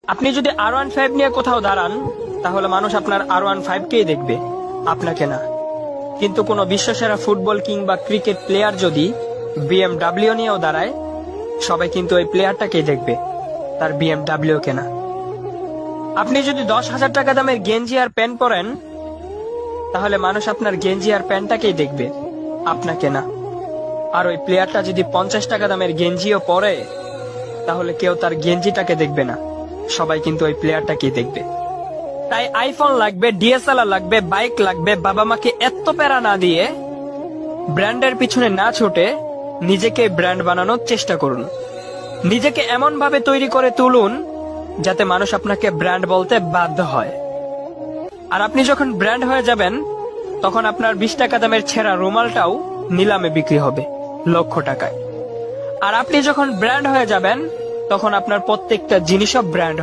আপনি যদি R15 নিয়ে কোথাও দাঁড়ান, তাহলে মানুষ আপনার R15কেই দেখবে, আপনাকে না। কিন্তু কোনো বিশ্বসেরা ফুটবল কিংবা ক্রিকেট প্লেয়ার যদি BMW নিয়েও দাঁড়ায়, সবাই কিন্তু ওই প্লেয়ারটাকেই দেখবে, তার BMW কে না। আপনি যদি 10,000 টাকা দামের গেঞ্জি আর প্যান্ট পরেন, তাহলে মানুষ আপনার গেঞ্জি আর প্যান্টটাকেই দেখবে, আপনাকে না। আর ওই প্লেয়ারটা যদি 50 টাকা দামের গেঞ্জিও পরে, তাহলে কেউ তার গেঞ্জিটাকে দেখবে না, সবাই কিন্তু ওই প্লেয়ারটাকেই দেখবে। তাই আইফোন লাগবে, DSLR লাগবে, বাইক লাগবে, বাবা মাকে এত প্যারা না দিয়ে, ব্র্যান্ডের পিছনে না ছুটে নিজেকে ব্র্যান্ড বানানোর চেষ্টা করুন। নিজেকে এমন ভাবে তৈরি করে তুলুন যাতে মানুষ আপনাকে ব্র্যান্ড বলতে বাধ্য হয়। আর আপনি যখন ব্র্যান্ড হয়ে যাবেন, তখন আপনার 20 টাকা দামের ছেঁড়া রুমালটাও নিলামে বিক্রি হবে লক্ষ টাকায়। আর আপনি যখন ব্র্যান্ড হয়ে যাবেন, তখন আপনার প্রত্যেকটা জিনিসও ব্র্যান্ড